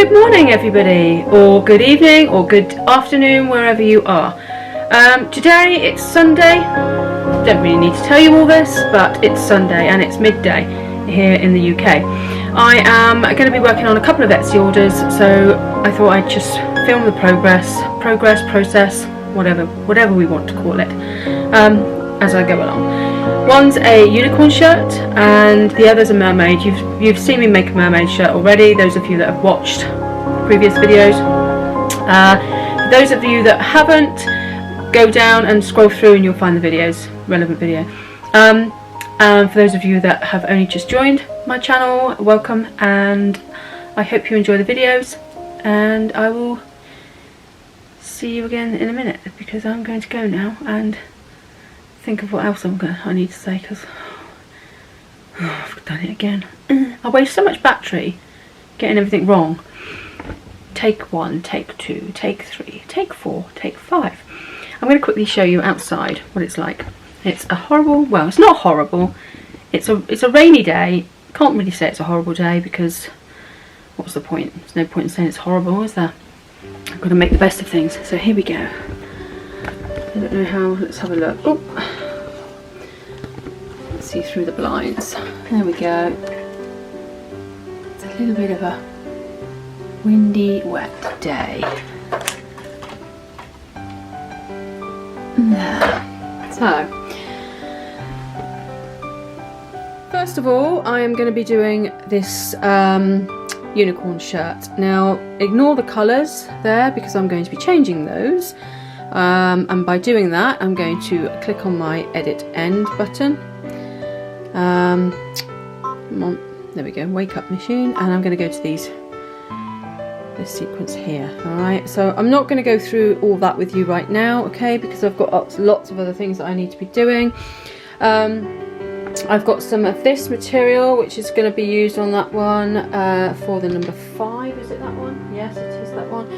Good morning everybody, or good evening, or good afternoon, wherever you are. Today it's Sunday. Don't really need to tell you all this, but it's Sunday and it's midday here in the UK. I am going to be working on a couple of Etsy orders, so I thought I'd just film the process, whatever we want to call it, as I go along. One's a unicorn shirt and the other's a mermaid. You've seen me make a mermaid shirt already, those of you that have watched previous videos. Those of you that haven't, go down and scroll through and you'll find the videos, relevant video. And for those of you that have only just joined my channel, welcome, and I hope you enjoy the videos, and I will see you again in a minute because I'm going to go now and think of what else I need to say, because I've done it again. I waste so much battery getting everything wrong. Take 1, take 2, take 3, take 4, take 5. I'm going to quickly show you outside what it's like. It's a horrible, well, it's not horrible, it's a rainy day. Can't really say it's a horrible day because what's the point? There's no point in saying it's horrible, is there? I've got to make the best of things. So here we go. I don't know how, let's have a look. Oh, let's see through the blinds. There we go. It's a little bit of a windy, wet day. There. So, first of all, I am going to be doing this unicorn shirt. Now, ignore the colours there because I'm going to be changing those. And by doing that, I'm going to click on my edit end button. Come on, there we go, wake up machine, and I'm going to go to this sequence here. Alright, so I'm not going to go through all that with you right now, okay, because I've got lots of other things that I need to be doing. I've got some of this material which is going to be used on that one for the number 5, is it that one? Yes, it is that one.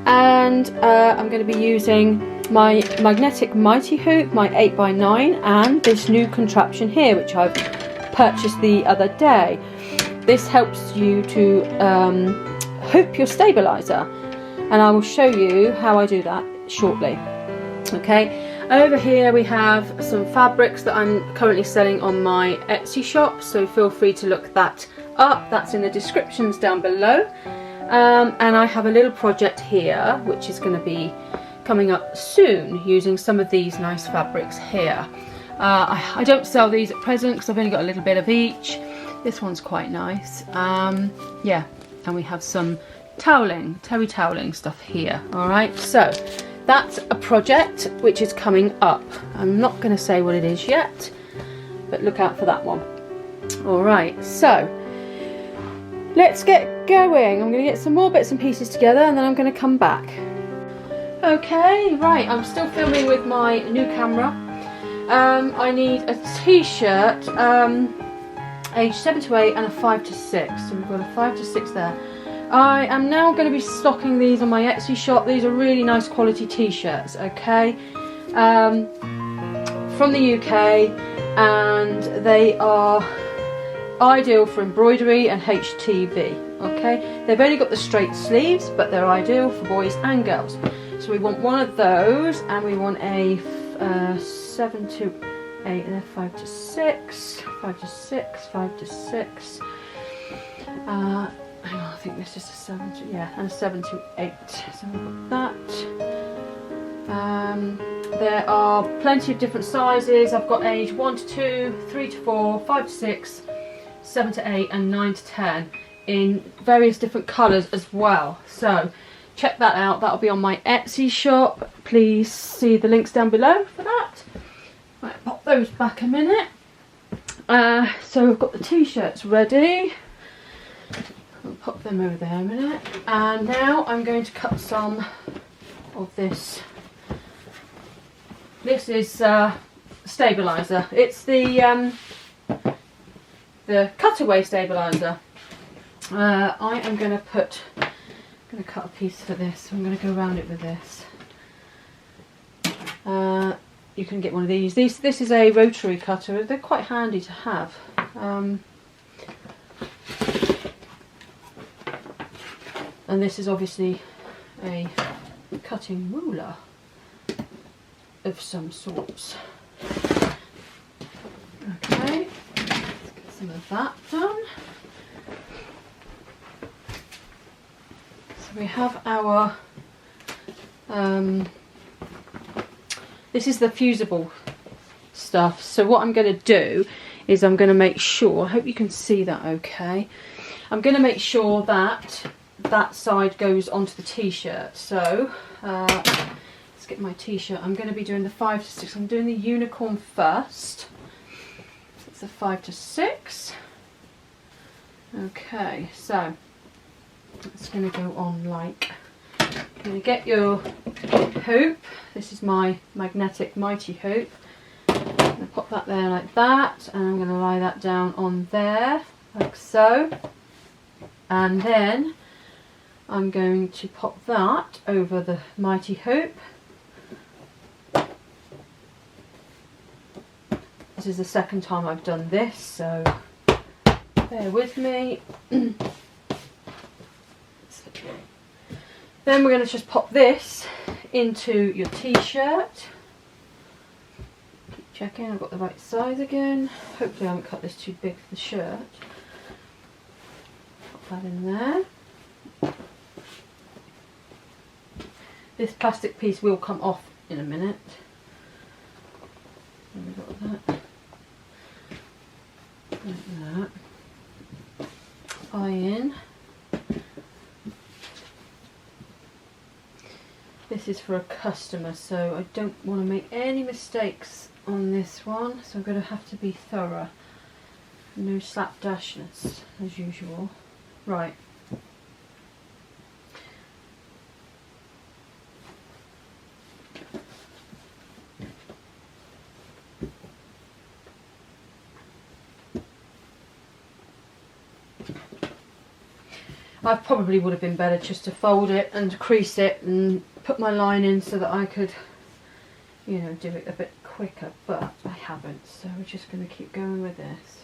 And I'm going to be using my magnetic mighty hoop, my 8x9, and this new contraption here which I've purchased the other day. This helps you to hoop your stabilizer, and I will show you how I do that shortly. Okay, over here we have some fabrics that I'm currently selling on my Etsy shop, so feel free to look that up. That's in the descriptions down below. And I have a little project here which is going to be coming up soon using some of these nice fabrics here. I don't sell these at present because I've only got a little bit of each. This one's quite nice. Yeah, and we have some toweling, terry toweling stuff here. Alright, so that's a project which is coming up. I'm not going to say what it is yet, but look out for that one. Alright, so let's get going. I'm going to get some more bits and pieces together and then I'm going to come back. Okay, right, I'm still filming with my new camera. I need a t-shirt age 7 to 8 and a 5 to 6. So we've got a 5 to 6 there. I am now going to be stocking these on my Etsy shop. These are really nice quality t-shirts, okay? From the UK, and they are ideal for embroidery and HTV. Okay, they've only got the straight sleeves, but they're ideal for boys and girls. So we want one of those, and we want a 7 to 8 and a 5 to 6, 5 to 6, 5 to 6. Hang on, I think this is a 7 to, yeah, and a 7 to 8. So we've got that. There are plenty of different sizes. I've got age 1 to 2, 3 to 4, 5 to 6, 7 to 8 and 9 to 10 in various different colours as well. So check that out. That'll be on my Etsy shop. Please see the links down below for that. Right, pop those back a minute. So we've got the t-shirts ready. I'll pop them over there a minute. And now I'm going to cut some of this. This is stabilizer. It's the cutaway stabilizer. I am going to cut a piece for this. I'm going to go around it with this. You can get one of these. This is a rotary cutter. They're quite handy to have. and this is obviously a cutting ruler of some sorts. Okay, let's get some of that done. So we have our, this is the fusible stuff. So what I'm going to do is I'm going to make sure, I hope you can see that okay, I'm going to make sure that that side goes onto the t-shirt. So let's get my t-shirt. I'm going to be doing the 5 to 6. I'm doing the unicorn first. It's a 5 to 6. Okay, so it's going to go on like, you're going to get your hoop. This is my magnetic mighty hoop. I'm going to pop that there like that, and I'm going to lie that down on there like so, and then I'm going to pop that over the mighty hoop. This is the second time I've done this, so bear with me. Then we're going to just pop this into your t-shirt. Keep checking I've got the right size again. Hopefully I haven't cut this too big for the shirt. Pop that in there. This plastic piece will come off in a minute. There we got that. Like that. Eye in. This is for a customer, so I don't want to make any mistakes on this one, so I'm going to have to be thorough. No slapdashness as usual. Right. I probably would have been better just to fold it and crease it and put my line in so that I could, you know, do it a bit quicker, but I haven't, so we're just going to keep going with this.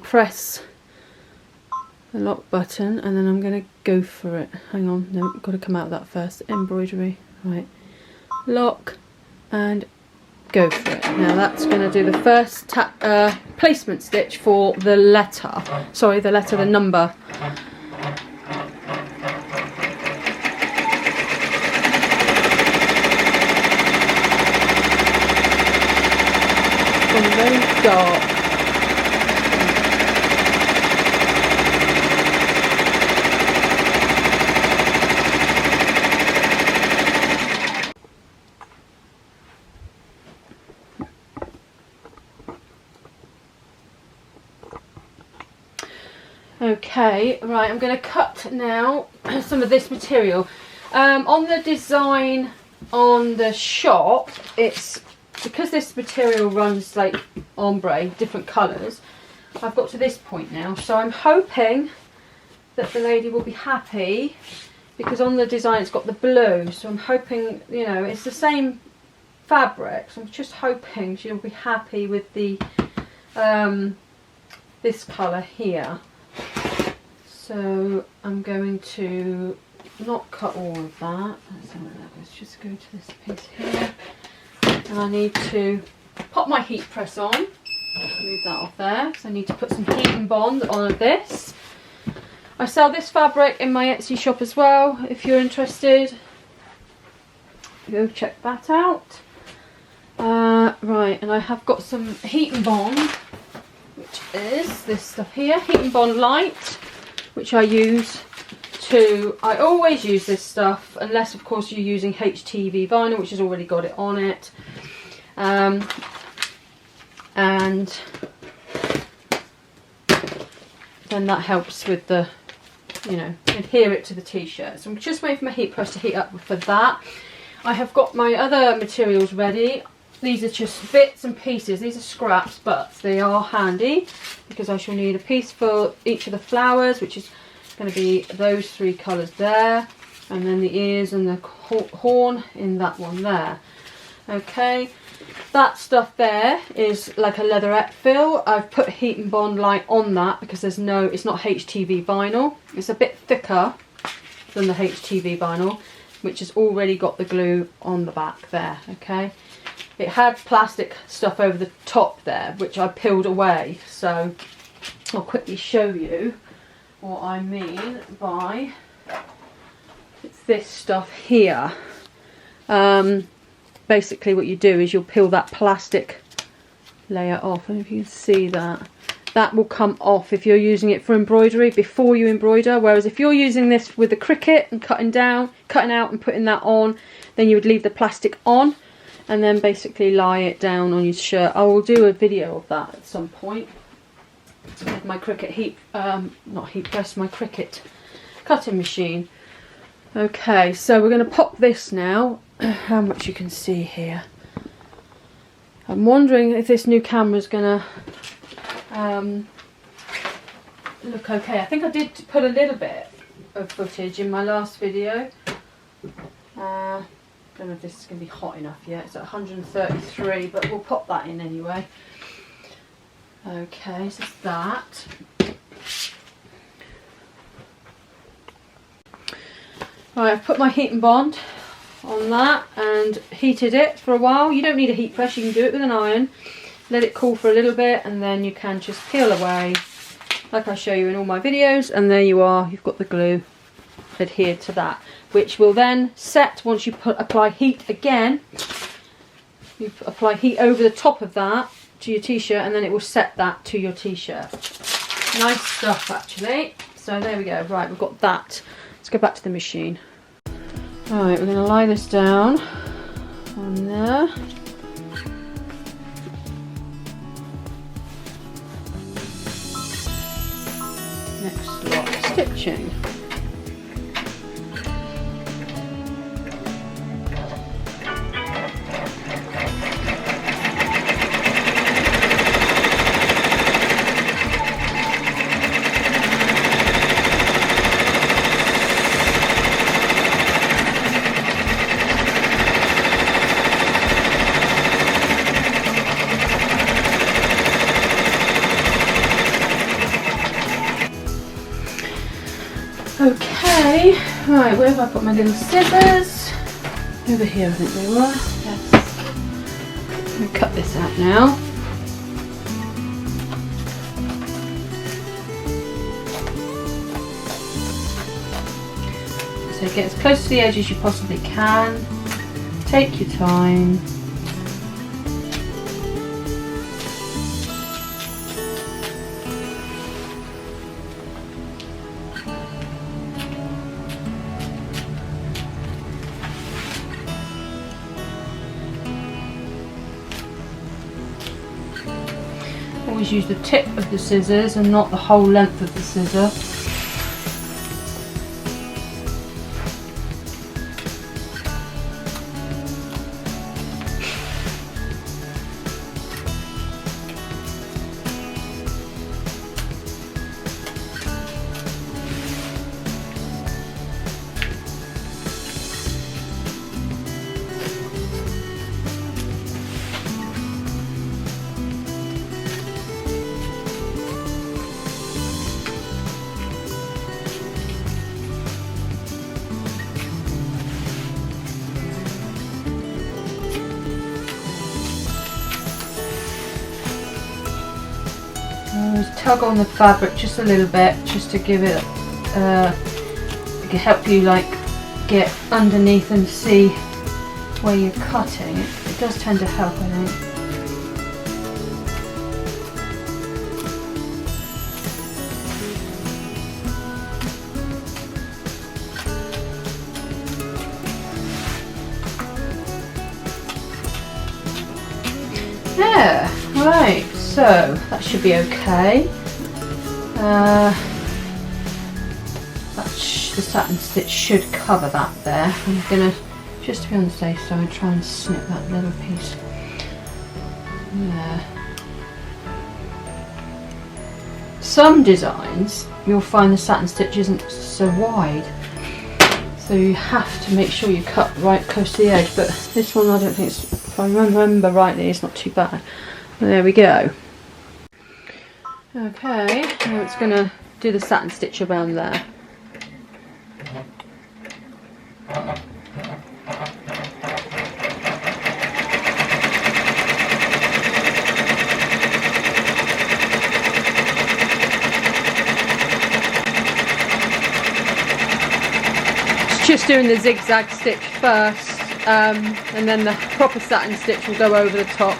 press the lock button, and then I'm going to go for it. Hang on, no, got to come out of that first. Embroidery, right, lock, and go for it. Now that's going to do the first placement stitch for the letter. Sorry, the number. From very dark. Okay, right, I'm going to cut now some of this material. On the design on the shop, it's because this material runs like ombre, different colours. I've got to this point now, so I'm hoping that the lady will be happy, because on the design it's got the blue, so I'm hoping, you know, it's the same fabric, so I'm just hoping she'll be happy with the this colour here. So I'm going to not cut all of that. Let's just go to this piece here. And I need to pop my heat press on. Move that off there, because I need to put some heat and bond on this. I sell this fabric in my Etsy shop as well, if you're interested. Go check that out. Right, and I have got some heat and bond, which is this stuff here, heat and bond light, which I use to, I always use this stuff, unless of course you're using HTV vinyl, which has already got it on it. And then that helps with the, you know, adhere it to the t-shirt. So I'm just waiting for my heat press to heat up for that. I have got my other materials ready. These are just bits and pieces. These are scraps, but they are handy because I shall need a piece for each of the flowers, which is going to be those three colours there, and then the ears and the horn in that one there. Okay, that stuff there is like a leatherette fill. I've put heat and bond light on that because there's no, it's not HTV vinyl. It's a bit thicker than the HTV vinyl, which has already got the glue on the back there. Okay, it had plastic stuff over the top there, which I peeled away, so I'll quickly show you what I mean by this stuff here. Basically what you do is you'll peel that plastic layer off. I don't know if you can see that. That will come off if you're using it for embroidery before you embroider, whereas if you're using this with the Cricut and cutting out and putting that on, then you would leave the plastic on and then basically lie it down on your shirt. I will do a video of that at some point with my Cricut heat, not heat press, my Cricut cutting machine. Okay, so we're going to pop this now. How much you can see here. I'm wondering if this new camera is going to look okay. I think I did put a little bit of footage in my last video. Don't know if this is going to be hot enough yet. It's at 133, but we'll pop that in anyway. Okay, so it's that. Right, I've put my heat and bond on that and heated it for a while. You don't need a heat press, you can do it with an iron. Let it cool for a little bit and then you can just peel away like I show you in all my videos, and there you are, you've got the glue adhered to that, which will then set once you apply heat again. You apply heat over the top of that to your t-shirt and then it will set that to your t-shirt. Nice stuff actually. So there we go. Right, we've got that. Let's go back to the machine. Right, we're going to lie this down on there. Next lot, stitching. Okay, right, where have I put my little scissors? Over here I think they were, yes. I'm going to cut this out now. So get as close to the edge as you possibly can. Take your time. Always use the tip of the scissors and not the whole length of the scissor. Tug on the fabric just a little bit, just to give it, it can help you like get underneath and see where you're cutting. It does tend to help, I think. Yeah, right. So that should be okay. The satin stitch should cover that there. I'm gonna, just to be on the safe side, try and snip that little piece there. Some designs you'll find the satin stitch isn't so wide, so you have to make sure you cut right close to the edge, but this one I don't think it's, if I remember rightly, it's not too bad. There we go. Okay, now it's going to do the satin stitch around there. It's just doing the zigzag stitch first, and then the proper satin stitch will go over the top.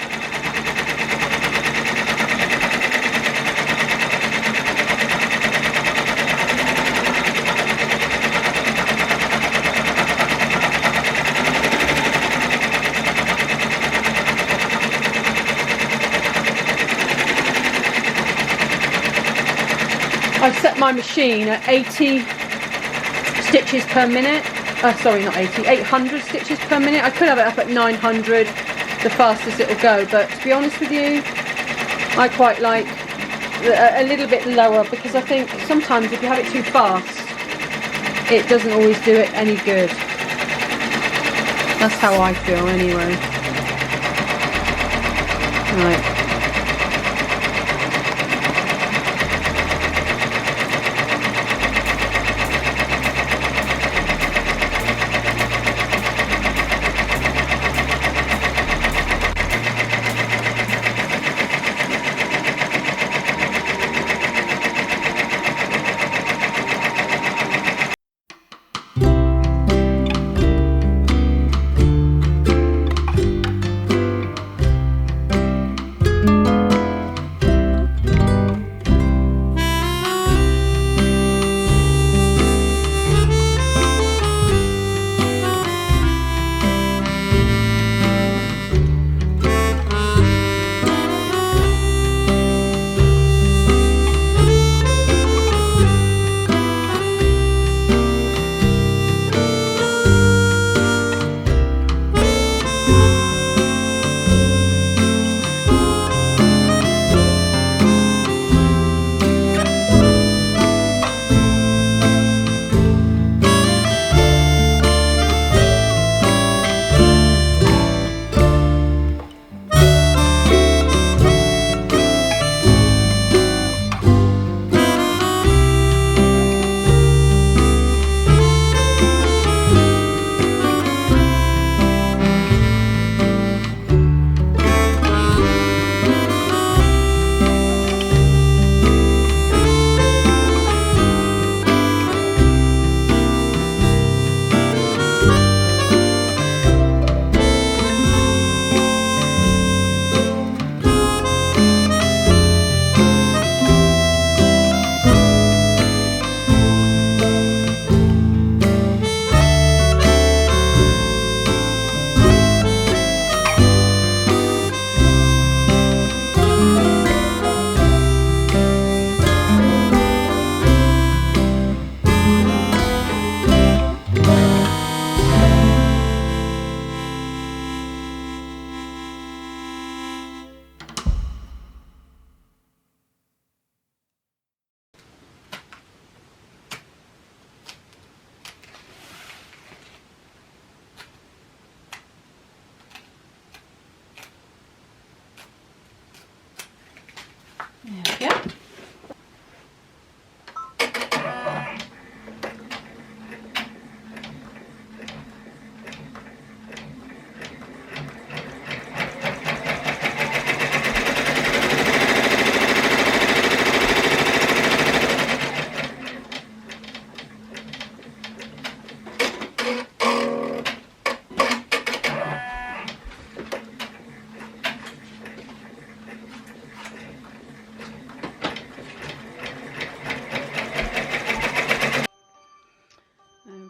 I've set my machine at 80 stitches per minute. Sorry, not 80, 800 stitches per minute. I could have it up at 900, the fastest it'll go, but to be honest with you, I quite like a little bit lower, because I think sometimes if you have it too fast, it doesn't always do it any good. That's how I feel anyway. Right.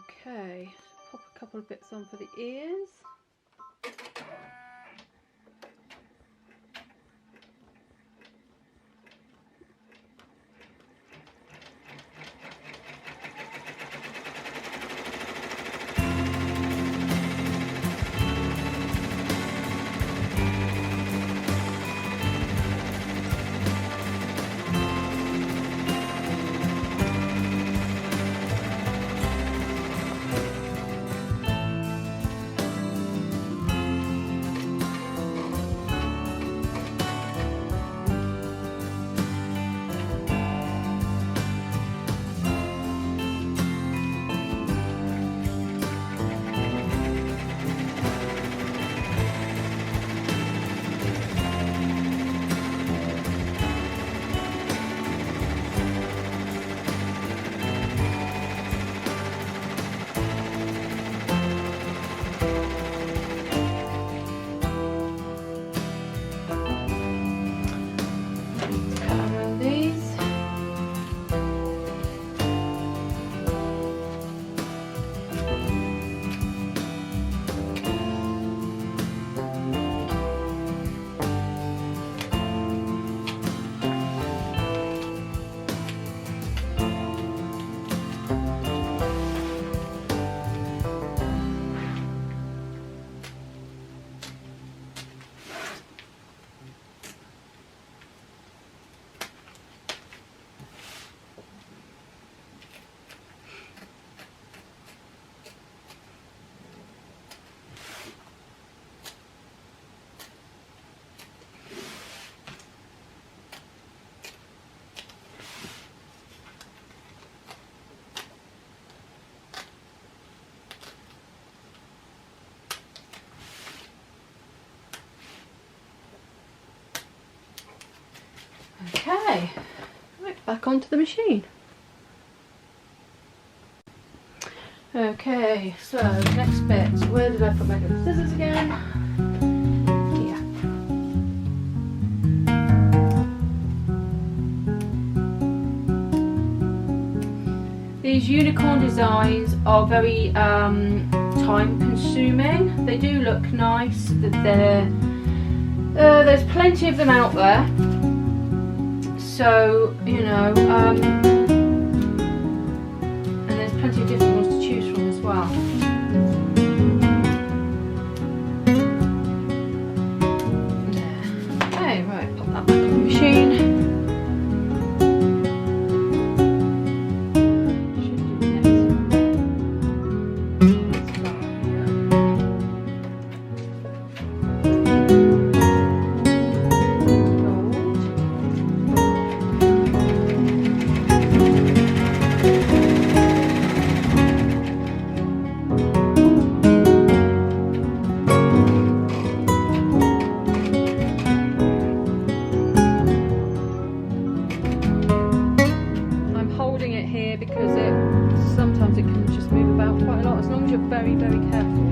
Okay, pop a couple of bits on for the ears. Okay, right, back onto the machine. Okay, so next bit, where did I put my little scissors again? Here. These unicorn designs are very time consuming. They do look nice, that there's plenty of them out there. So, you know, and there's plenty of different ones to choose from as well. There. Okay, right, pop that back on the machine. Sometimes it can just move about quite a lot, as long as you're very, very careful.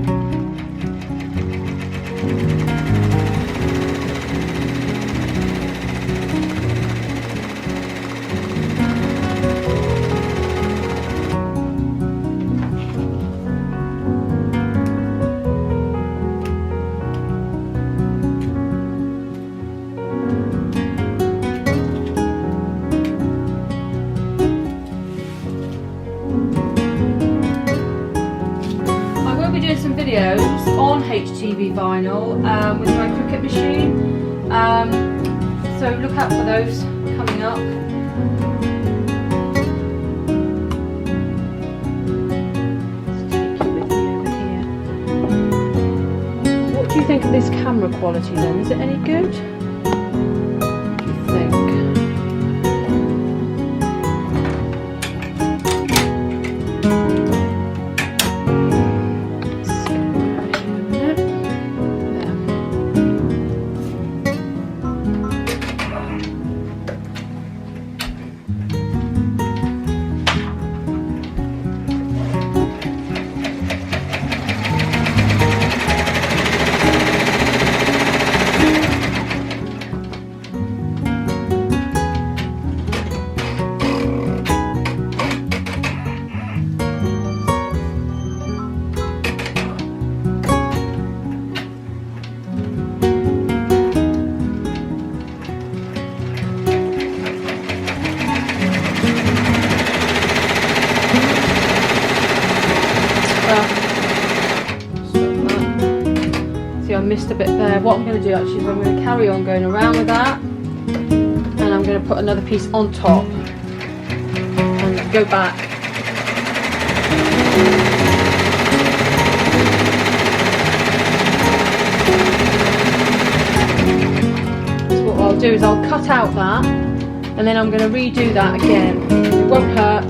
Some videos on HTV vinyl with my Cricut machine, so look out for those coming up. Let's take you with me over here. What do you think of this camera quality then? Is it any good? What do you think? See, I missed a bit there. What I'm going to do actually is I'm going to carry on going around with that, and I'm going to put another piece on top and go back. So what I'll do is I'll cut out that, and then I'm going to redo that again. It won't hurt.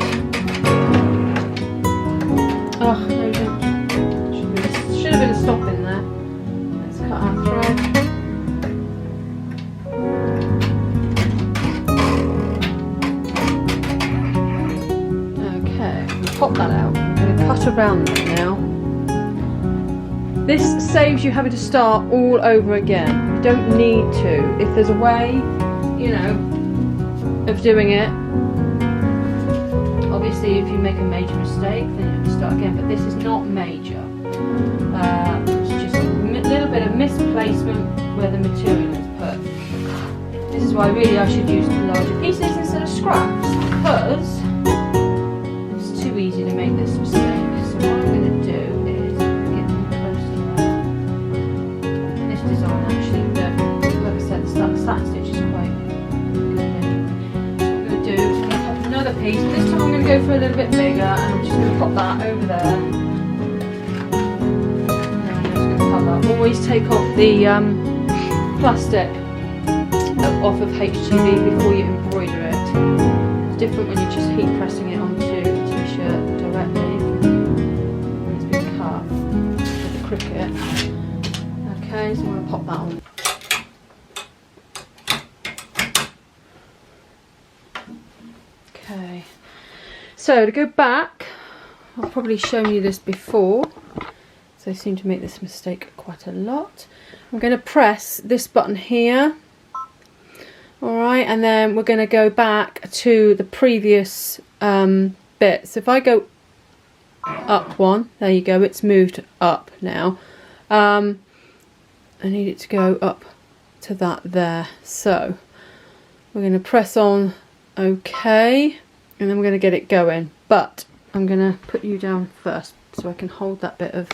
Oh, no, should have been a stop in there. Let's cut our thread. Okay, pop that out. I'm going to cut around that now. This saves you having to start all over again. You don't need to. If there's a way, you know, of doing it. Obviously, if you make a major mistake, then you have to start again. But this is not major. It's just a little bit of misplacement where the material is put. This is why really I should use larger pieces instead of scraps, because it's too easy to make this mistake. So what I'm going to do is get them close to that. This design actually, like I said, the satin stitch is quite good. So what I'm going to do is I'm going to pop another piece. This time I'm going to go for a little bit bigger, and I'm just going to pop that over there. Always take off the plastic off of HTV before you embroider it. It's different when you're just heat pressing it onto the t-shirt directly. It's been cut with the cricket. Okay, so I'm going to pop that on. Okay, so to go back, I've probably shown you this before. I seem to make this mistake quite a lot. I'm going to press this button here, alright, and then we're going to go back to the previous bit. So if I go up one, there you go, it's moved up now. I need it to go up to that there. So we're going to press on OK, and then we're going to get it going. But I'm going to put you down first so I can hold that bit of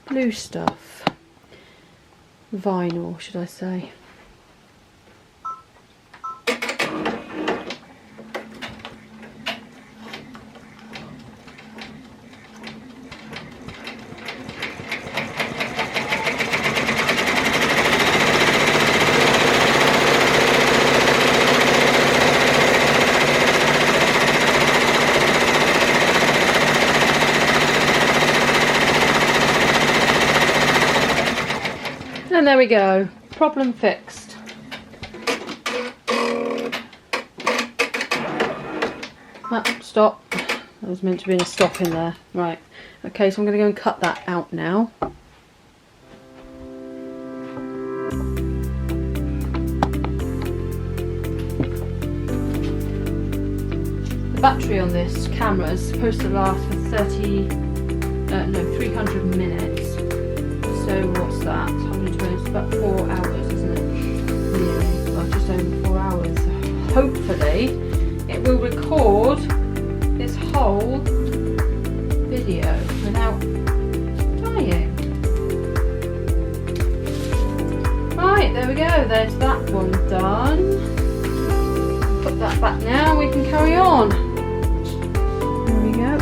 blue stuff, vinyl should I say. And there we go, problem fixed. Stop. There was meant to be a stop in there. Right, okay, so I'm going to go and cut that out now. The battery on this camera is supposed to last for 300 minutes. So what's that? It's about 4 hours, isn't it? Nearly, well, just over 4 hours. So hopefully it will record this whole video without dying. Right, there we go. There's that one done. Put that back now. We can carry on. There we go.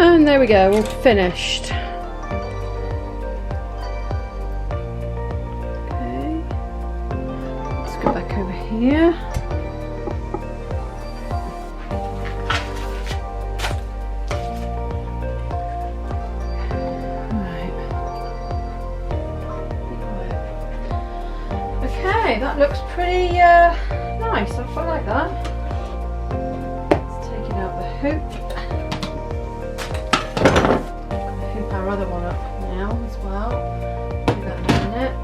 And there we go, all finished. Okay, let's go back over here. Okay, that looks pretty nice. I quite like that. Let's take it out the hoop. Hoop our other one up now as well. Do that in a minute.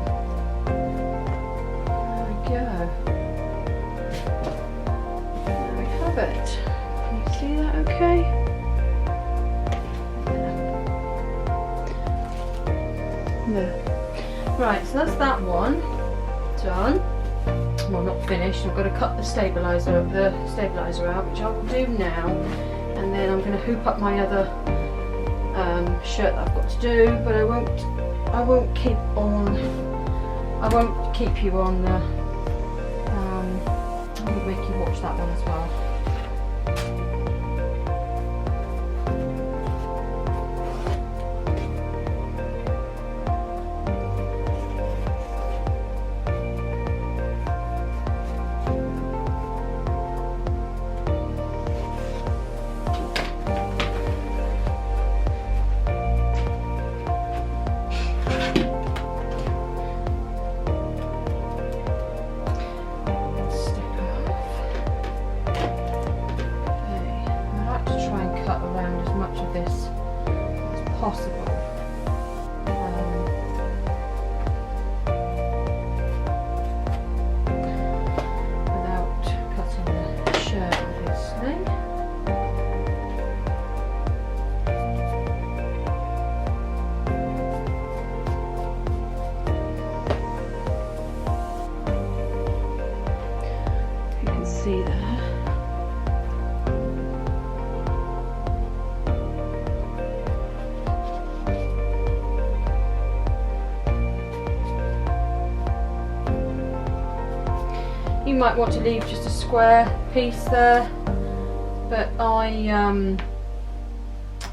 There we go. There we have it. Can you see that okay? There. Right, so that's that one done. Well, not finished. I've got to cut the stabilizer out, which I will do now, and then I'm going to hoop up my other shirt that I've got to do. But I won't keep you on the. I will make you watch that one as well. See there. You might want to leave just a square piece there, but I'm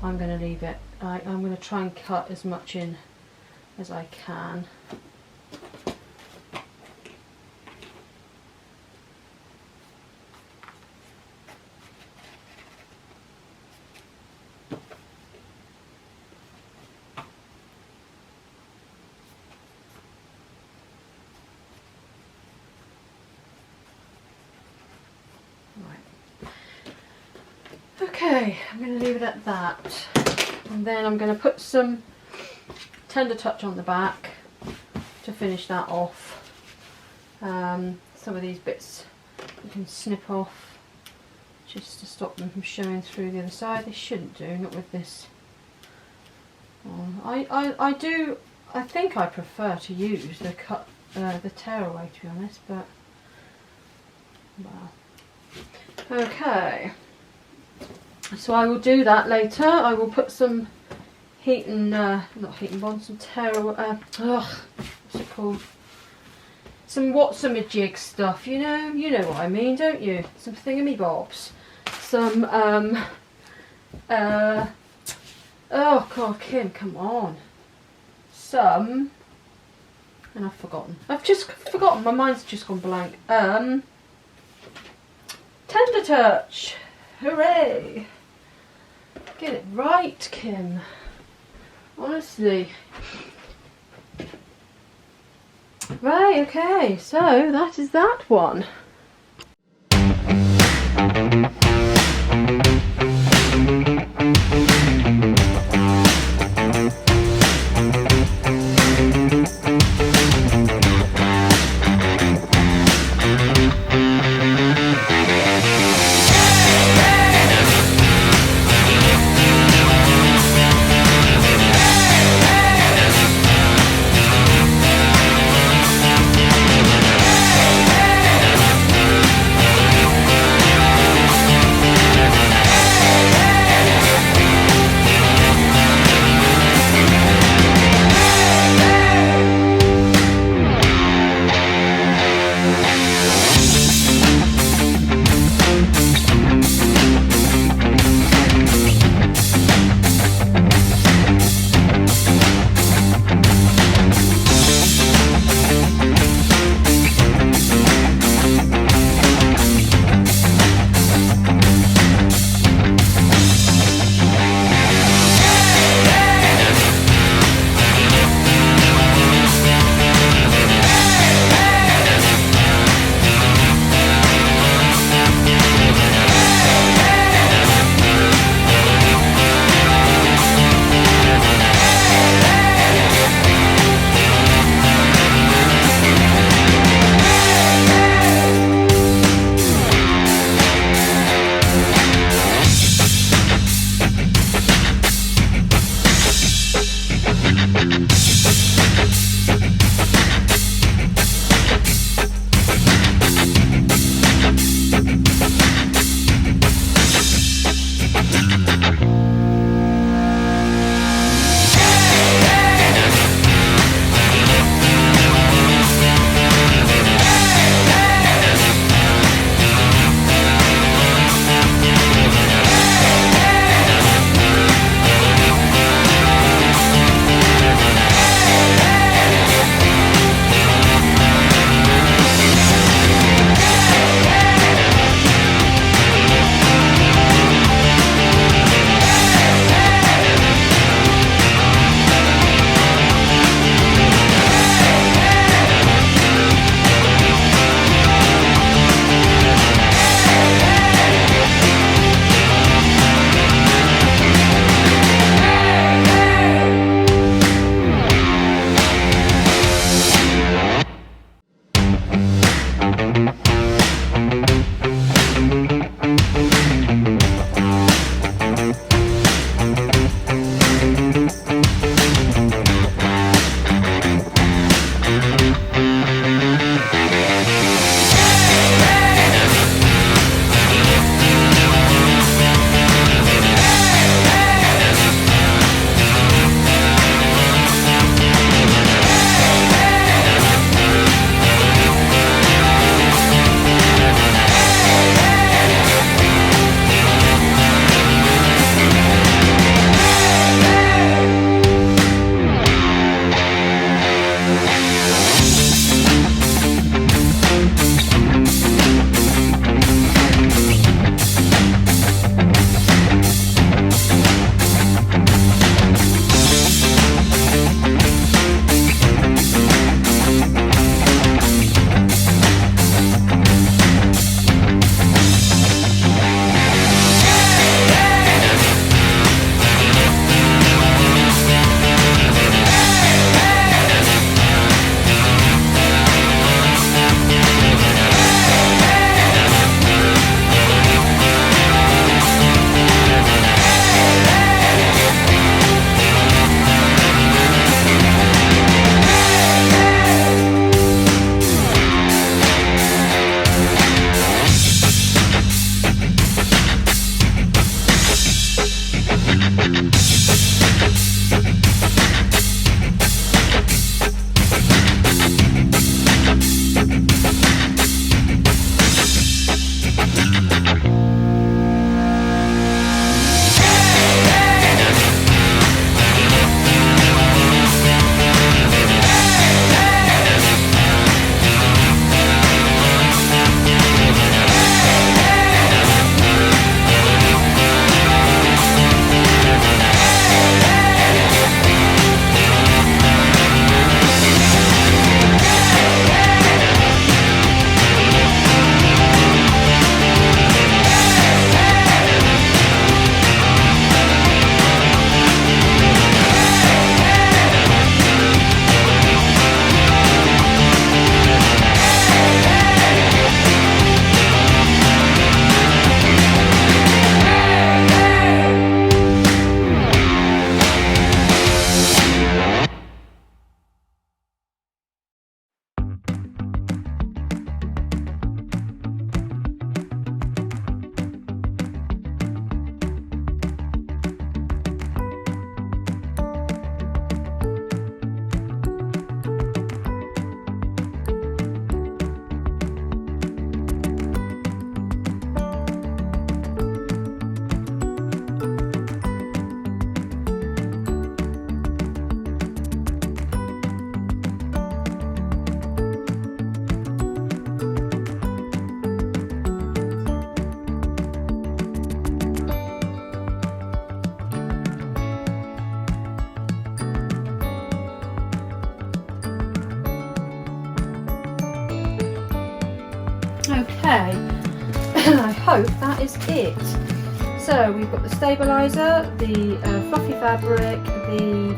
going to leave it. I'm going to try and cut as much in as I can. Okay, I'm going to leave it at that, and then I'm going to put some tender touch on the back to finish that off. Some of these bits you can snip off just to stop them from showing through the other side. They shouldn't do, not with this on. I think I prefer to use the tearaway, to be honest, but well. Okay. So I will do that later. I will put some heat and not heat and bond, some tearaway. What's it called? Some what's-a-majig stuff. You know what I mean, don't you? Some thingamybobs. Some oh God, Kim, come on. Some, and I've forgotten. I've just forgotten. My mind's just gone blank. Tender touch. Hooray! Get it right, Kim. Honestly. Right, okay, so that is that one. Okay, I hope that is it. So we've got the stabiliser, the fluffy fabric, the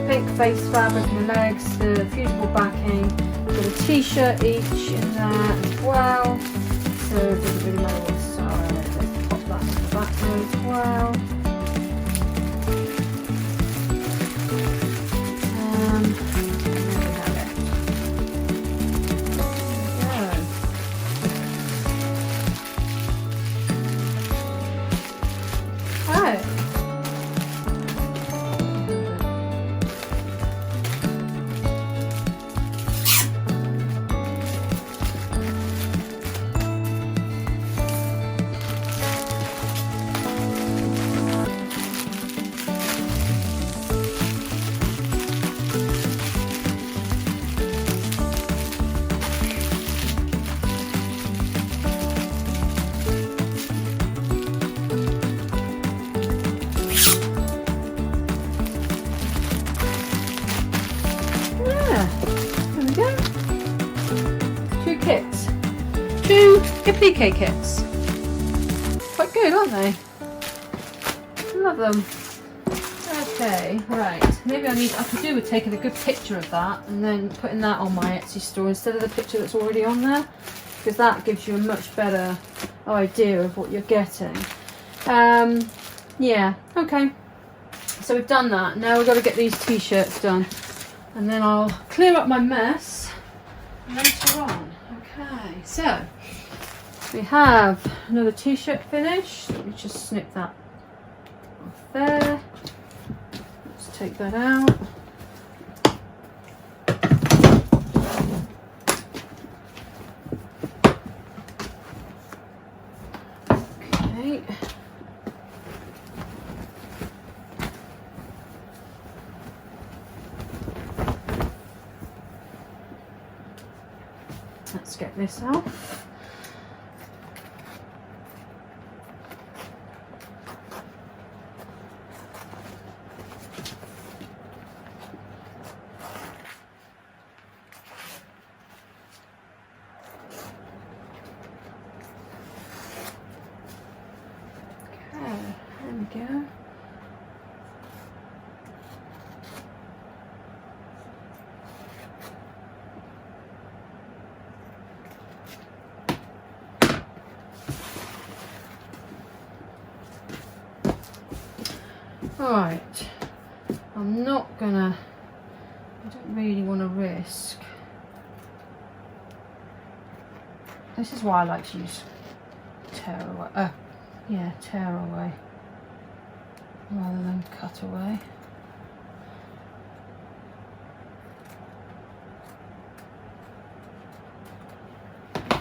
pink face fabric in the legs, the fusible backing, we've got a t-shirt each in there as well. So it doesn't really matter what side, let's pop that in the back there as well. Kits. 2 Applique kits. Quite good, aren't they? Love them. Okay, right. Maybe I could do with taking a good picture of that and then putting that on my Etsy store instead of the picture that's already on there, because that gives you a much better idea of what you're getting. Yeah, okay. So we've done that. Now we've got to get these t-shirts done, and then I'll clear up my mess later on. Okay, so we have another t-shirt finish. Let me just snip that off there. Let's take that out. Okay. Let's get this off. Okay, there we go. Alright, I'm not gonna, I don't really want to risk. This is why I like to use tear away, tear away rather than cut away. Okay,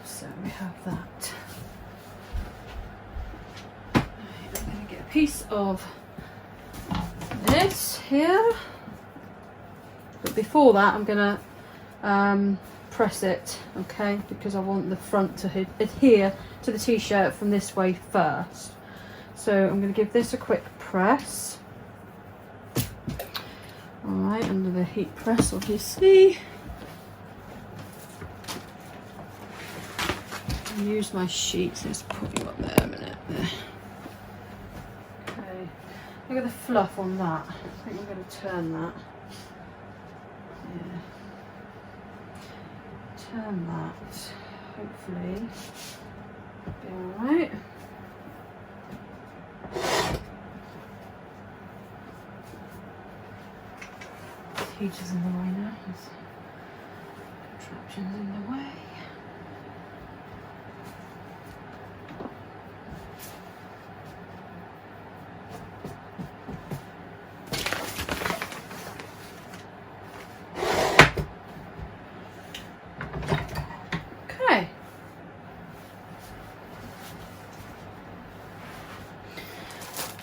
so we have that. Piece of this here, but before that I'm gonna press it, okay, because I want the front to adhere to the t-shirt from this way first. So I'm going to give this a quick press. Alright, under the heat press obviously. I'll use my sheets, let's put you up there a minute there. Look at the fluff on that. I think I'm going to turn that. Yeah. Turn that. Hopefully be alright. The heater's in the way now. Contraption's in the way.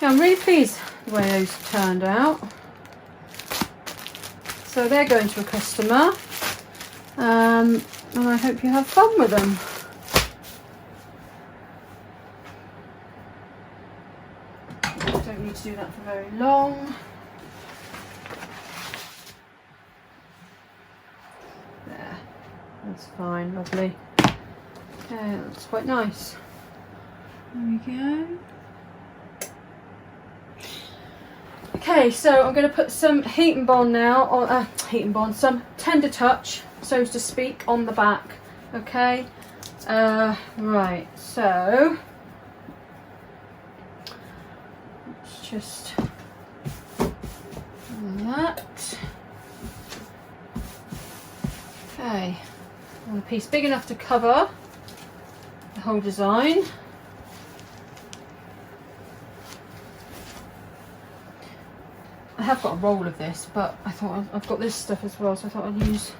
I'm really pleased the way those turned out. So they're going to a customer, and I hope you have fun with them. Don't need to do that for very long. There. That's fine, lovely. Okay, that's quite nice. There we go. Okay, so I'm going to put some heat and bond now, or some tender touch, so to speak, on the back. Okay, right, so let's just do that. Okay, I want a piece big enough to cover the whole design. I have got a roll of this, but I thought I've got this stuff as well, so I thought I'd use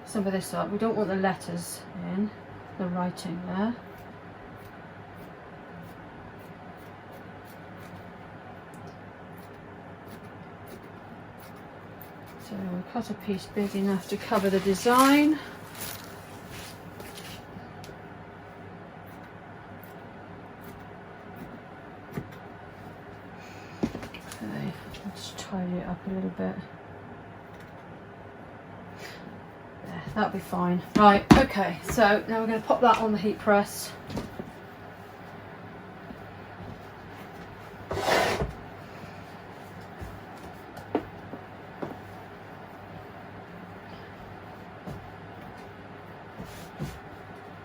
some of this up. We don't want the letters in, the writing there. So we'll cut a piece big enough to cover the design. Okay, let's tidy it up a little bit. There, that'll be fine. Right, okay, so now we're going to pop that on the heat press.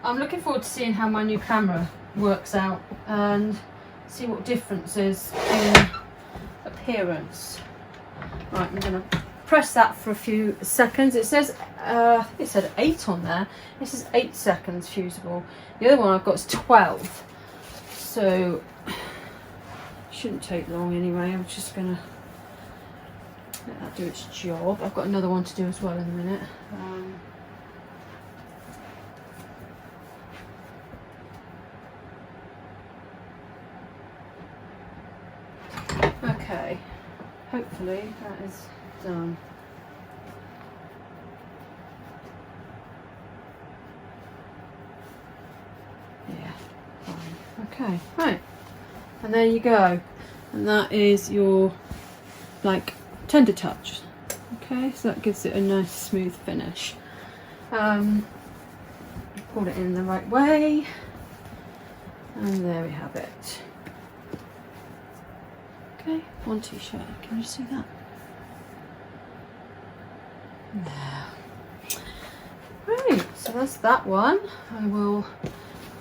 I'm looking forward to seeing how my new camera works out and see what differences in appearance. Right, I'm going to press that for a few seconds. It says, it said 8 on there. This is 8 seconds fusible. The other one I've got is 12. So, shouldn't take long anyway. I'm just going to let that do its job. I've got another one to do as well in a minute. Okay, hopefully that is done. Yeah, fine. Okay, right, and there you go. And that is your, like, tender touch. Okay, so that gives it a nice smooth finish. Pull it in the right way, and there we have it. Okay, one t-shirt, can you see that? There. Right, so that's that one. I will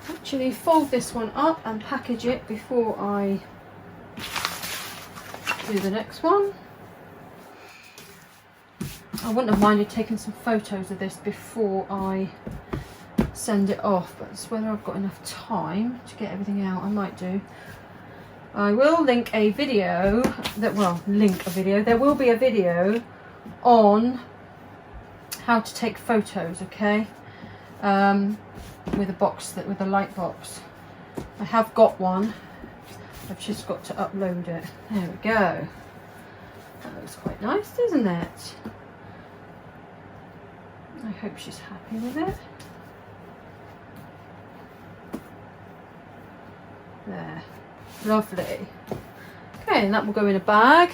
actually fold this one up and package it before I do the next one. I wouldn't have minded taking some photos of this before I send it off, but it's whether I've got enough time to get everything out. I might do. I will link a video there will be a video on how to take photos, okay, with a light box. I have got one, I've just got to upload it. There we go. That looks quite nice, doesn't it? I hope she's happy with it. There. Lovely. Okay, and that will go in a bag.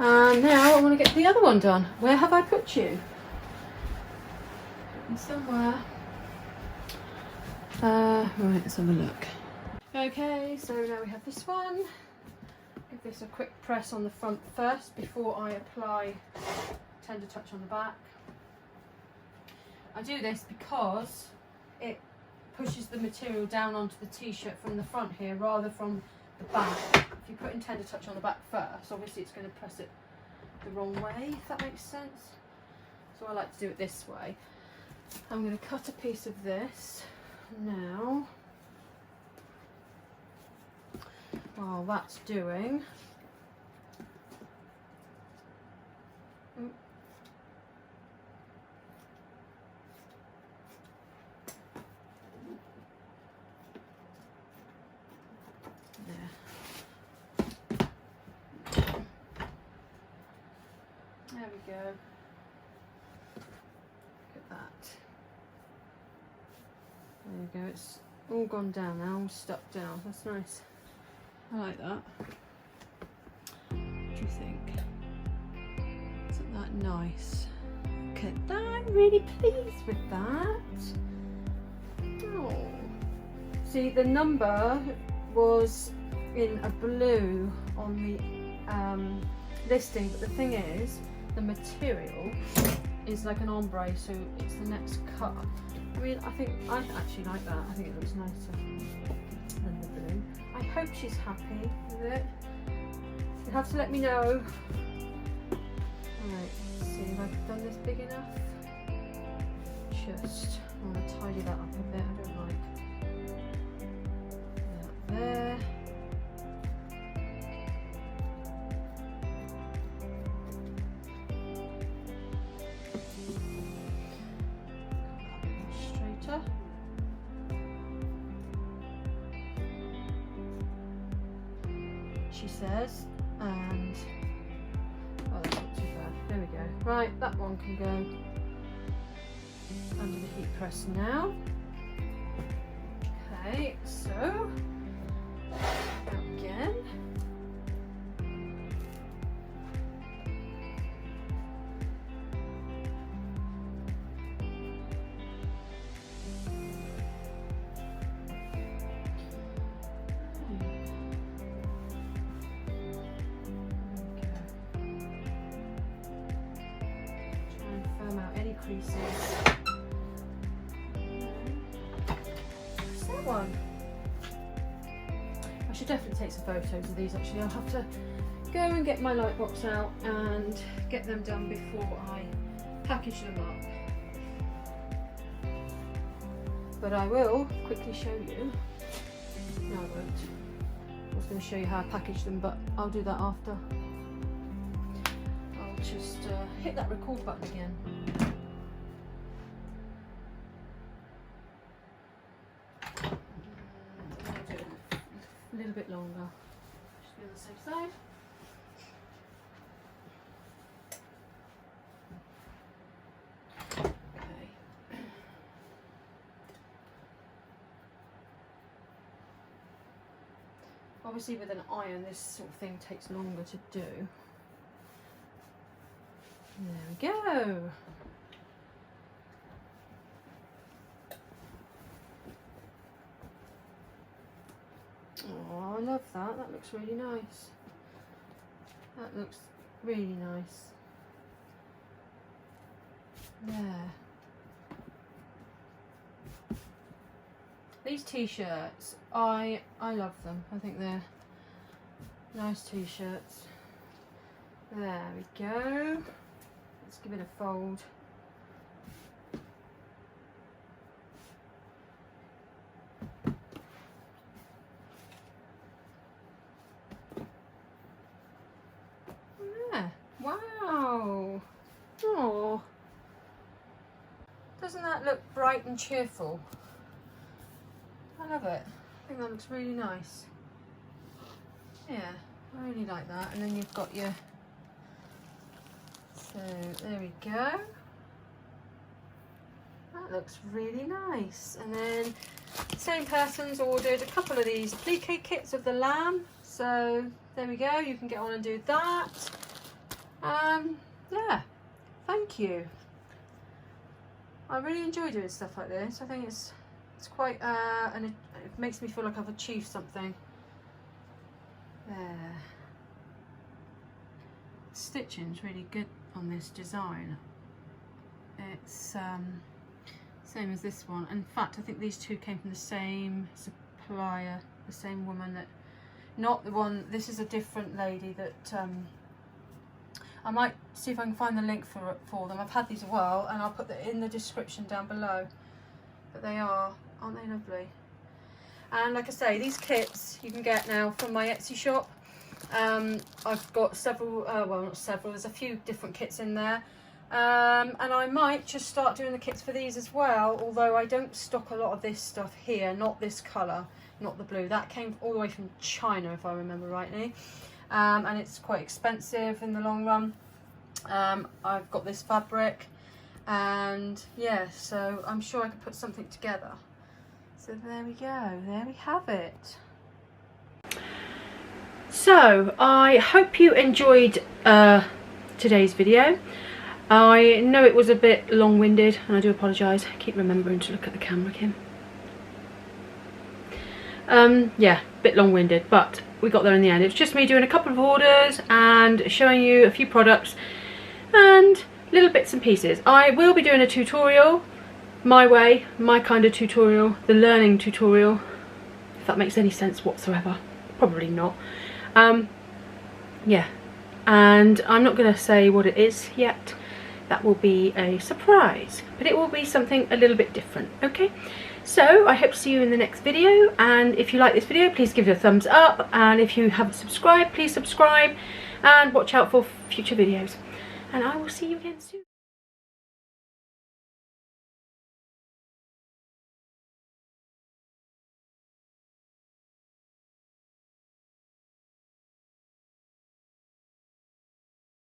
And now I want to get the other one done. Where have I put you? Somewhere. Right, let's have a look. Okay, so now we have this one. Give this a quick press on the front first before I apply tender touch on the back. I do this because it pushes the material down onto the t-shirt from the front here rather from the back. If you put in tender touch on the back first, obviously it's going to press it the wrong way, if that makes sense. So I like to do it this way. I'm going to cut a piece of this now. While that's doing, there we go. Look at that. There you go, it's all gone down now, all stuck down. That's nice. I like that. What do you think? Isn't that nice? Look at that. I'm really pleased with that. Oh. See, the number was in a blue on the listing, but the thing is, the material is like an ombre, so it's the next cut. I mean, I actually like that. I think it looks nicer than the blue. I hope she's happy with it. You'll have to let me know. Alright, let's see if I've done this big enough. I'm going to tidy that up a bit. I don't like that there. Straighter. She says, and oh, that's not too bad. There we go. Right, that one can go under the heat press now. Okay, so again. Try and firm out any creases. One. I should definitely take some photos of these actually. I'll have to go and get my light box out and get them done before I package them up. But I will quickly show you. No, I won't. I was going to show you how I package them, but I'll do that after. I'll just hit that record button again. A little bit longer, just be on the safe side. Okay. Obviously with an iron this sort of thing takes longer to do. There we go. Oh, I love that. That looks really nice. That looks really nice. There. These t-shirts, I love them. I think they're nice t-shirts. There we go. Let's give it a fold. Wow! Oh, doesn't that look bright and cheerful? I love it. I think that looks really nice. Yeah, I really like that. And then you've got your. So there we go. That looks really nice. And then same person's ordered a couple of these applique kits of the lamb. So there we go. You can get on and do that. Yeah, thank you. I really enjoy doing stuff like this. I think it's quite and it makes me feel like I've achieved something. There. Stitching's really good on this design. It's same as this one. In fact, I think these two came from the same supplier, the same woman that, not the one. This is a different lady that. I might see if I can find the link for them. I've had these a while and I'll put that in the description down below. But they aren't they lovely? And like I say, these kits you can get now from my Etsy shop. I've got several, well not several, there's a few different kits in there. And I might just start doing the kits for these as well, although I don't stock a lot of this stuff here, not this colour, not the blue. That came all the way from China if I remember rightly. And it's quite expensive in the long run. I've got this fabric and yeah, so I'm sure I could put something together. So there we go, there we have it. So I hope you enjoyed today's video. I know it was a bit long-winded, and I do apologise. Keep remembering to look at the camera, Kim. Yeah, a bit long-winded, but we got there in the end. It's just me doing a couple of orders and showing you a few products and little bits and pieces. I will be doing a tutorial, my way, my kind of tutorial, the learning tutorial, if that makes any sense whatsoever. Probably not. Yeah, and I'm not going to say what it is yet. That will be a surprise, but it will be something a little bit different, okay? So I hope to see you in the next video, and if you like this video, please give it a thumbs up, and if you haven't subscribed, please subscribe and watch out for future videos, and I will see you again soon.